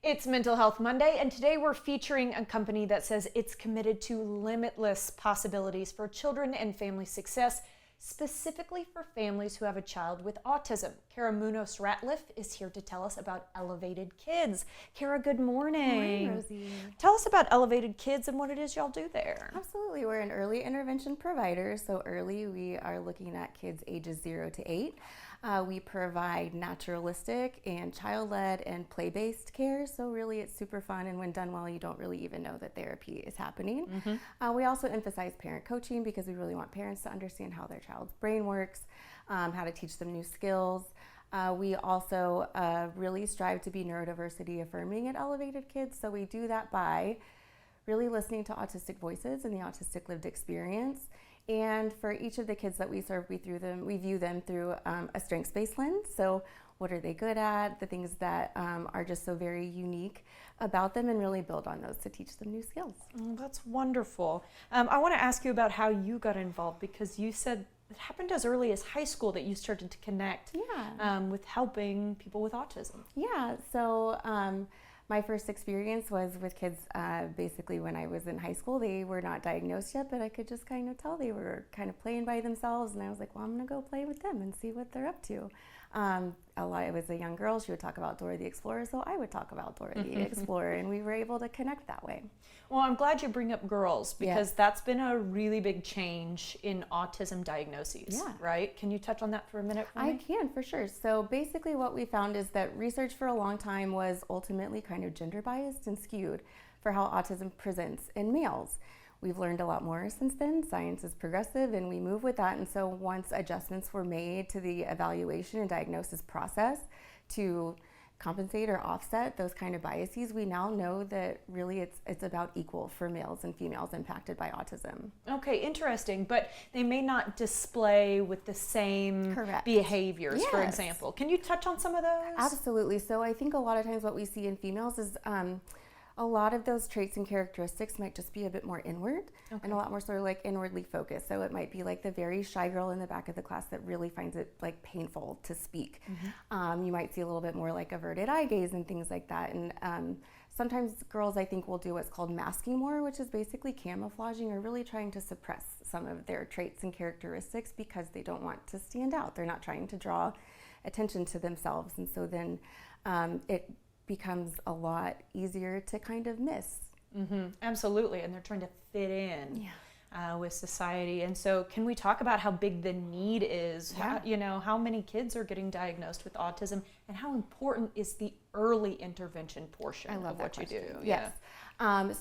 It's Mental Health Monday, and today we're featuring a company that says it's committed to limitless possibilities for children and family success, specifically for families who have a child with autism. Kara Munoz-Ratliff is here to tell us about Elevated Kids. Kara, good morning. Good morning, Rosie. Tell us about Elevated Kids and what it is y'all do there. Absolutely. We're an early intervention provider. So early, we are looking at kids ages 0 to 8. We provide naturalistic and child-led and play-based care. So really, it's super fun. And when done well, you don't really even know that therapy is happening. We also emphasize parent coaching because we really want parents to understand how their child's brain works, how to teach them new skills. We also really strive to be neurodiversity affirming at Elevated Kids. So we do that by really listening to autistic voices and the autistic lived experience. And for each of the kids that we serve, we view them through a strengths-based lens. So what are they good at? The things that are just so very unique about them, and really build on those to teach them new skills. Oh, that's wonderful. I want to ask you about how you got involved, because you said it happened as early as high school that you started to connect with helping people with autism. Yeah, so my first experience was with kids basically when I was in high school. They were not diagnosed yet, but I could just kind of tell they were kind of playing by themselves, and I was like, well, I'm gonna go play with them and see what they're up to. I was a young girl. She would talk about Dora the Explorer, so I would talk about Dora the Explorer, and we were able to connect that way. Well, I'm glad you bring up girls, because that's been a really big change in autism diagnoses, right? Can you touch on that for a minute for me? I can, for sure. So basically what we found is that research for a long time was ultimately kind of gender biased and skewed for how autism presents in males. We've learned a lot more since then. Science is progressive and we move with that. And so once adjustments were made to the evaluation and diagnosis process to compensate or offset those kind of biases, we now know that really it's about equal for males and females impacted by autism. Okay, interesting. But they may not display with the same behaviors, for example. Can you touch on some of those? Absolutely. So I think a lot of times what we see in females is a lot of those traits and characteristics might just be a bit more inward and a lot more sort of like inwardly focused. So it might be like the very shy girl in the back of the class that really finds it like painful to speak. You might see a little bit more like averted eye gaze and things like that. And sometimes girls, I think, will do what's called masking more, which is basically camouflaging or really trying to suppress some of their traits and characteristics because they don't want to stand out. They're not trying to draw attention to themselves. And so then it becomes a lot easier to kind of miss. Absolutely, and they're trying to fit in with society. And so can we talk about how big the need is? How many kids are getting diagnosed with autism, and how important is the early intervention portion of what you do? Yes.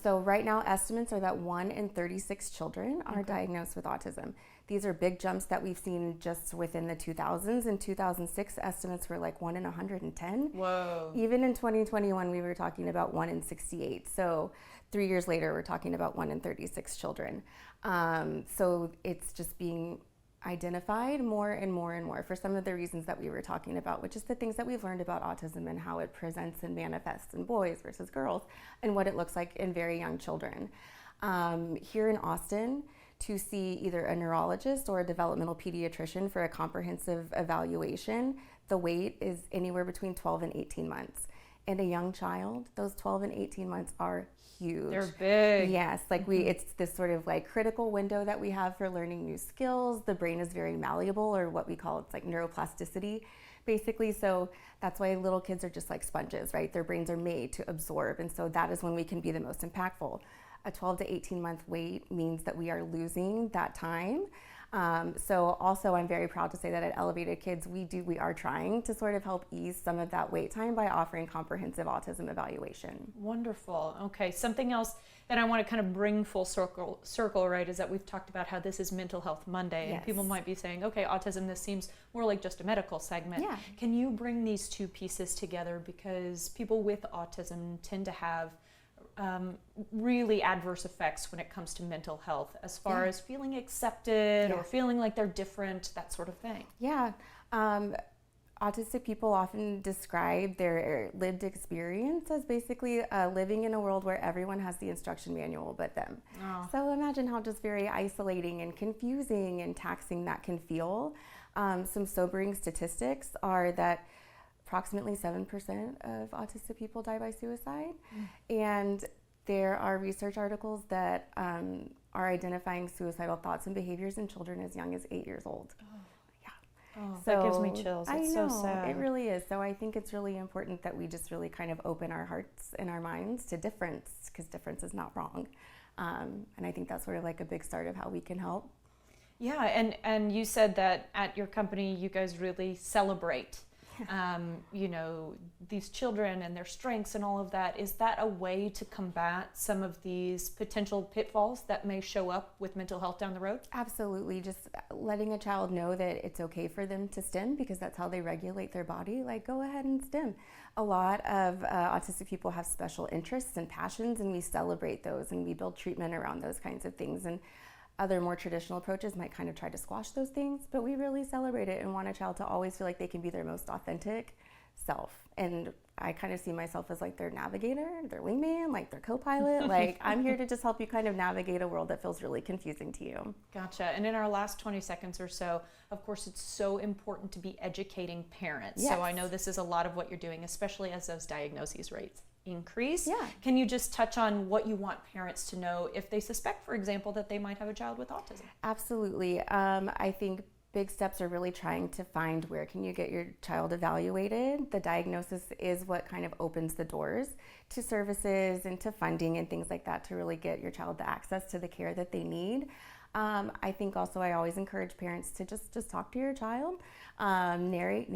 So right now estimates are that 1 in 36 children are diagnosed with autism. These are big jumps that we've seen just within the 2000s. In 2006, estimates were like 1 in 110. Whoa. Even in 2021, we were talking about 1 in 68. So 3 years later, we're talking about 1 in 36 children. So it's just being identified more and more and more for some of the reasons that we were talking about, which is the things that we've learned about autism and how it presents and manifests in boys versus girls and what it looks like in very young children. Here in Austin, to see either a neurologist or a developmental pediatrician for a comprehensive evaluation, the wait is anywhere between 12 and 18 months. And a young child, those 12 and 18 months are huge. They're big. Yes, like it's this sort of like critical window that we have for learning new skills. The brain is very malleable, or what we call it's like neuroplasticity, basically. So that's why little kids are just like sponges, right? Their brains are made to absorb. And so that is when we can be the most impactful. A 12 to 18 month wait means that we are losing that time. So also I'm very proud to say that at Elevated Kids, we are trying to sort of help ease some of that wait time by offering comprehensive autism evaluation. Wonderful. Okay, something else that I want to kind of bring full circle, right, is that we've talked about how this is Mental Health Monday, and people might be saying, okay, autism, this seems more like just a medical segment. Can you bring these two pieces together? Because people with autism tend to have really adverse effects when it comes to mental health, as far as feeling accepted or feeling like they're different, that sort of thing. Autistic people often describe their lived experience as basically living in a world where everyone has the instruction manual but them. So imagine how just very isolating and confusing and taxing that can feel. Some sobering statistics are that approximately 7% of autistic people die by suicide. And there are research articles that are identifying suicidal thoughts and behaviors in children as young as 8 years old. Oh, so that gives me chills. It's I know, so sad. it really is. So I think it's really important that we just really kind of open our hearts and our minds to difference, because difference is not wrong. And I think that's sort of like a big start of how we can help. Yeah, and you said that at your company you guys really celebrate you know, these children and their strengths and all of that. Is that a way to combat some of these potential pitfalls that may show up with mental health down the road? Absolutely. Just letting a child know that it's okay for them to stim, because that's how they regulate their body. Like, go ahead and stim. A lot of autistic people have special interests and passions, and we celebrate those, and we build treatment around those kinds of things. And other more traditional approaches might kind of try to squash those things, but we really celebrate it and want a child to always feel like they can be their most authentic self. And I kind of see myself as like their navigator, their wingman, like their co-pilot. Like, I'm here to just help you kind of navigate a world that feels really confusing to you. Gotcha. And in our last 20 seconds or so, of course, it's so important to be educating parents. Yes. So I know this is a lot of what you're doing, especially as those diagnoses rates increase. Yeah. Can you just touch on what you want parents to know if they suspect, for example, that they might have a child with autism? Absolutely. I think big steps are really trying to find where can you get your child evaluated. The diagnosis is what kind of opens the doors to services and to funding and things like that to really get your child the access to the care that they need. I think also I always encourage parents to just talk to your child, narrate,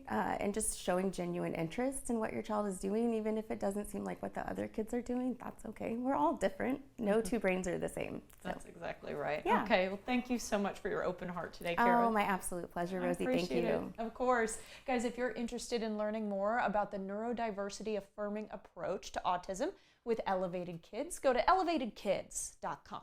and just showing genuine interest in what your child is doing, even if it doesn't seem like what the other kids are doing. That's okay. We're all different. No two brains are the same. So. That's exactly right. Yeah. Okay, well, thank you so much for your open heart today, Kara. Oh, my absolute pleasure, Rosie. Thank you. It. Of course. Guys, if you're interested in learning more about the neurodiversity affirming approach to autism with Elevated Kids, go to elevatedkids.com.